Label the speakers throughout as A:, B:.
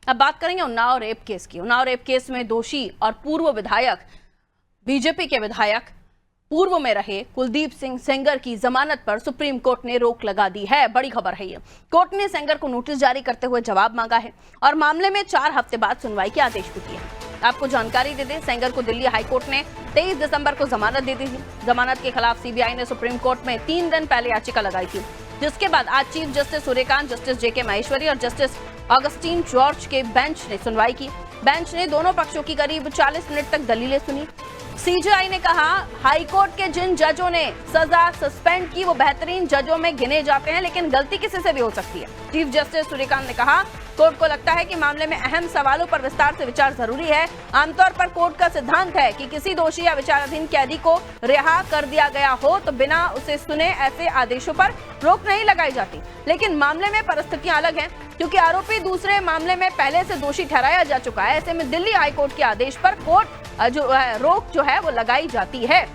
A: अब बात करेंगे उन्नाव रेप केस की। उन्नाव रेप केस में दोषी और पूर्व विधायक, बीजेपी के विधायक पूर्व में रहे कुलदीप सिंह सेंगर की जमानत पर सुप्रीम कोर्ट ने रोक लगा दी है। बड़ी खबर है ये। कोर्ट ने सेंगर को नोटिस जारी करते हुए जवाब मांगा है और मामले में 4 हफ्ते बाद सुनवाई के आदेश भी दिए। आपको जानकारी दे दें, सेंगर को दिल्ली हाईकोर्ट ने 23 दिसंबर को जमानत दे दी थी। जमानत के खिलाफ सीबीआई ने सुप्रीम कोर्ट में 3 दिन पहले याचिका लगाई थी, जिसके बाद आज चीफ जस्टिस सूर्यकांत, जस्टिस जेके महेश्वरी और जस्टिस ऑगस्टीन जॉर्ज के बेंच ने सुनवाई की। बेंच ने दोनों पक्षों की करीब 40 मिनट तक दलीलें सुनी। सीजेआई ने कहा, हाईकोर्ट के जिन जजों ने सजा सस्पेंड की वो बेहतरीन जजों में गिने जाते हैं, लेकिन गलती किसी से भी हो सकती है। चीफ जस्टिस सूर्यकांत ने कहा, कोर्ट को लगता है कि मामले में अहम सवालों पर विस्तार से विचार जरूरी है। आमतौर पर कोर्ट का सिद्धांत है कि किसी दोषी या विचाराधीन कैदी को रिहा कर दिया गया हो तो बिना उसे सुने ऐसे आदेशों पर रोक नहीं लगाई जाती, लेकिन मामले में परिस्थितियां अलग हैं, क्योंकि आरोपी दूसरे मामले में पहले से दोषी ठहराया जा चुका है। ऐसे में दिल्ली हाईकोर्ट के आदेश पर कोर्ट रोक जो है वो लगाई जाती है।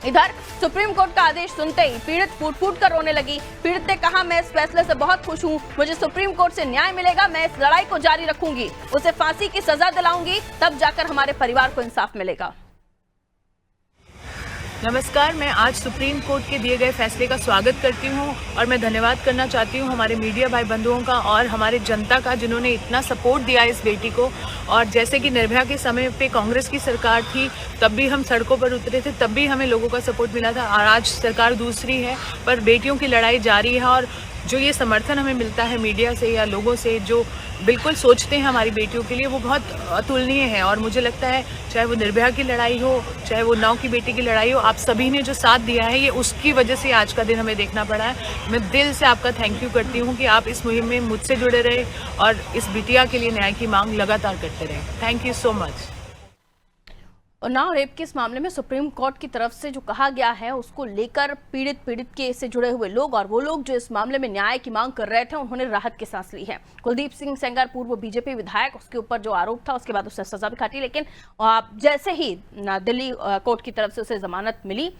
A: इधर सुप्रीम कोर्ट का आदेश सुनते ही पीड़ित फूट फूट कर रोने लगी। पीड़ित ने कहा, मैं इस फैसले से बहुत खुश हूं, मुझे सुप्रीम कोर्ट से न्याय मिलेगा, मैं इस लड़ाई को जारी रखूंगी, उसे फांसी की सजा दिलाऊंगी, तब जाकर हमारे परिवार को इंसाफ मिलेगा।
B: नमस्कार, मैं आज सुप्रीम कोर्ट के दिए गए फैसले का स्वागत करती हूं और मैं धन्यवाद करना चाहती हूं हमारे मीडिया भाई बंधुओं का और हमारे जनता का, जिन्होंने इतना सपोर्ट दिया इस बेटी को। और जैसे कि निर्भया के समय पे कांग्रेस की सरकार थी, तब भी हम सड़कों पर उतरे थे, तब भी हमें लोगों का सपोर्ट मिला था, और आज सरकार दूसरी है पर बेटियों की लड़ाई जारी है। और जो ये समर्थन हमें मिलता है मीडिया से या लोगों से जो बिल्कुल सोचते हैं हमारी बेटियों के लिए, वो बहुत अतुलनीय है। और मुझे लगता है चाहे वो निर्भया की लड़ाई हो, चाहे वो उन्नाव की बेटी की लड़ाई हो, आप सभी ने जो साथ दिया है, ये उसकी वजह से आज का दिन हमें देखना पड़ा है। मैं दिल से आपका थैंक यू करती हूँ कि आप इस मुहिम में मुझसे जुड़े रहे और इस बिटिया के लिए न्याय की मांग लगातार करते रहे। Thank you so much.
A: Unnao rape के इस मामले में सुप्रीम कोर्ट की तरफ से जो कहा गया है, उसको लेकर पीड़ित के से जुड़े हुए लोग और वो लोग जो इस मामले में न्याय की मांग कर रहे थे, उन्होंने राहत की सांस ली है। कुलदीप सिंह सेंगर पूर्व बीजेपी विधायक, उसके ऊपर जो आरोप था उसके बाद उसने सजा भी काटी, लेकिन जैसे ही दिल्ली कोर्ट की तरफ से उसे जमानत मिली,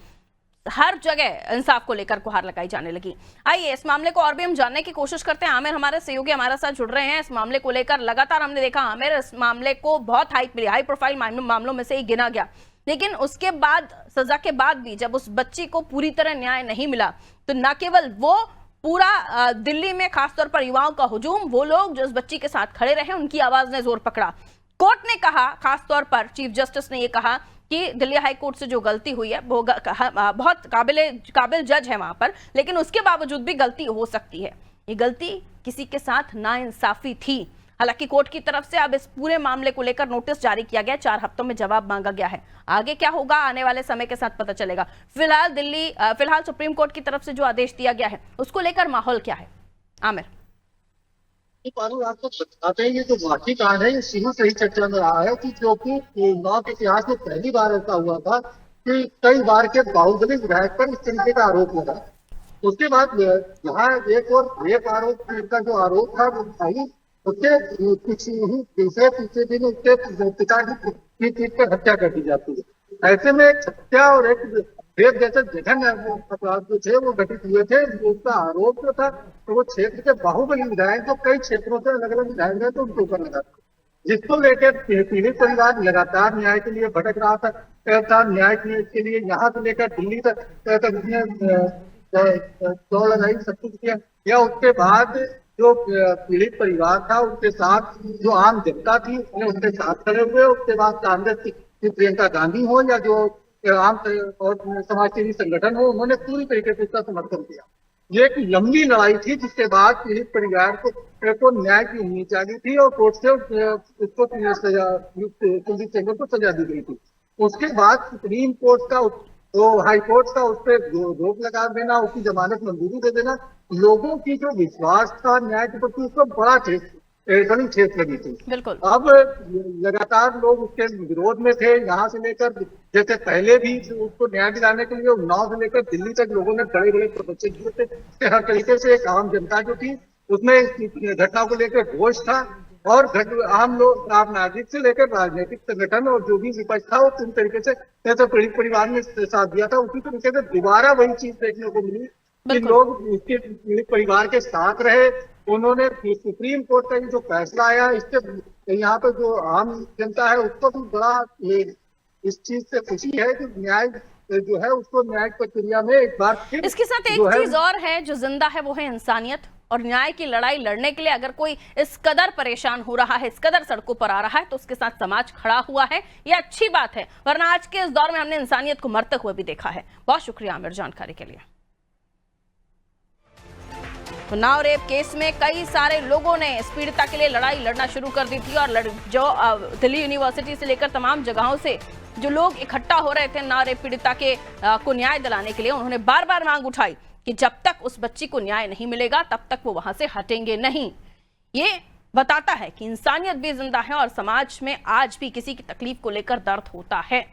A: हर जगह इंसाफ को लेकर गुहार लगाई जाने लगी। आइए इस मामले को और भी हम जानने की कोशिश करते हैं। आमिर हमारे सहयोगी हमारे साथ जुड़ रहे हैं। इस मामले को लेकर लगातार हमने देखा, आमिर, इस मामले को बहुत हाइप मिली, हाई प्रोफाइल मामलों में से ही गिना गया, लेकिन उसके बाद, सजा के बाद भी जब उस बच्ची को पूरी तरह न्याय नहीं मिला, तो न केवल वो, पूरा दिल्ली में खासतौर पर युवाओं का हुजूम, वो लोग जो उस बच्ची के साथ खड़े रहे, उनकी आवाज ने जोर पकड़ा। कोर्ट ने कहा, खासतौर पर चीफ जस्टिस ने यह कहा कि दिल्ली हाई कोर्ट से जो गलती हुई है वो बहुत काबिल जज है वहां पर, लेकिन उसके बावजूद भी गलती हो सकती है। ये गलती किसी के साथ नाइंसाफी थी। हालांकि कोर्ट की तरफ से अब इस पूरे मामले को लेकर नोटिस जारी किया गया, 4 हफ्तों में जवाब मांगा गया है। आगे क्या होगा आने वाले समय के साथ पता चलेगा। फिलहाल सुप्रीम कोर्ट की तरफ से जो आदेश दिया गया है, उसको लेकर माहौल क्या है? आमिर,
C: आपको बताते हैं, ये जो वाकई कांड है, ये शुरू से ही चर्चा में रहा है कि क्योंकि उन्नाव के इतिहास में पहली बार ऐसा हुआ था कि कई बार के बाहुबली विधायक पर इस तरीके का आरोप लगा। उसके बाद यहाँ एक और रेप आरोप का जो आरोप था वो भाई, उसके कुछ ही तीसरे दिन उसके पिता की चीज पर हत्या कर दी जाती है। ऐसे में एक हत्या और एक रेप जैसे जघन्य अपराध जो थे वो घटित हुए थे। उसका आरोप जो था तो वो क्षेत्र के बाहुबली विधायक जो कई क्षेत्रों से अलग अलग विधायक है तो उनके ऊपर लगा, जिसको लेकर पीड़ित परिवार लगातार न्याय के लिए भटक रहा था। न्याय के लिए यहाँ से लेकर दिल्ली तक दौड़ लगाई, सब कुछ किया। या उसके बाद जो पीड़ित परिवार था उनके साथ जो आम जनता थी उनके साथ खड़े हुए। उसके बाद कांग्रेस की प्रियंका गांधी हो या जो आम और समाजसेवी संगठन हो, उन्होंने पूरी तरीके से उसका समर्थन किया। ये एक लंबी लड़ाई थी जिसके बाद पीड़ित परिवार को न्याय की उम्मीद जागी थी और कोर्ट से उसको कुलदीप सेंगर को सजा दी गई थी। उसके बाद सुप्रीम कोर्ट का तो हाई कोर्ट का उस पर रोक लगा देना, उसकी जमानत मंजूरी दे देना, लोगों की जो विश्वास था न्याय के प्रति, उसको बड़ी ठेस लगी थी।
A: बिल्कुल।
C: अब लगातार लोग उसके विरोध में थे, यहाँ से लेकर जैसे पहले भी उसको न्याय दिलाने के लिए उन्नाव से लेकर दिल्ली तक लोगों ने बड़े बड़े प्रदर्शन किए थे। हर तरीके से एक आम जनता जो थी उसमें घटना को लेकर रोष था और आम लोग, आम नागरिक से लेकर राजनीतिक संगठन और जो भी विपक्ष था वो पूरी तरीके से जैसे पीड़ित परिवार ने साथ दिया था, उसी तरीके से दोबारा वही चीज देखने को मिली कि लोग उसके पीड़ित परिवार के साथ रहे उन्होंने सुप्रीम कोर्ट का ये जो फैसला आया इससे यहाँ पे जो आम जनता है उसको भी बड़ा इस चीज से खुशी है कि न्याय जो है उसको न्यायिक प्रक्रिया में एक बार फिर
A: इसके साथ एक चीज और है जो जिंदा है, वो है इंसानियत। और न्याय की लड़ाई लड़ने के लिए अगर कोई इस कदर परेशान हो रहा है, इस कदर सड़कों पर आ रहा है, तो उसके साथ समाज खड़ा हुआ है, ये अच्छी बात है। वरना आज के इस दौर में हमने इंसानियत को मरते हुए भी देखा है। बहुत शुक्रिया आमिर जानकारी के लिए। उन्नाव रेप केस में कई सारे लोगों ने इस पीड़िता के लिए लड़ाई लड़ना शुरू कर दी थी और जो दिल्ली यूनिवर्सिटी से लेकर तमाम जगहों से जो लोग इकट्ठा हो रहे थे उन्नाव रेप पीड़िता के को न्याय दिलाने के लिए, उन्होंने बार बार मांग उठाई कि जब तक उस बच्ची को न्याय नहीं मिलेगा तब तक वो वहां से हटेंगे नहीं। ये बताता है कि इंसानियत भी जिंदा है और समाज में आज भी किसी की तकलीफ को लेकर दर्द होता है।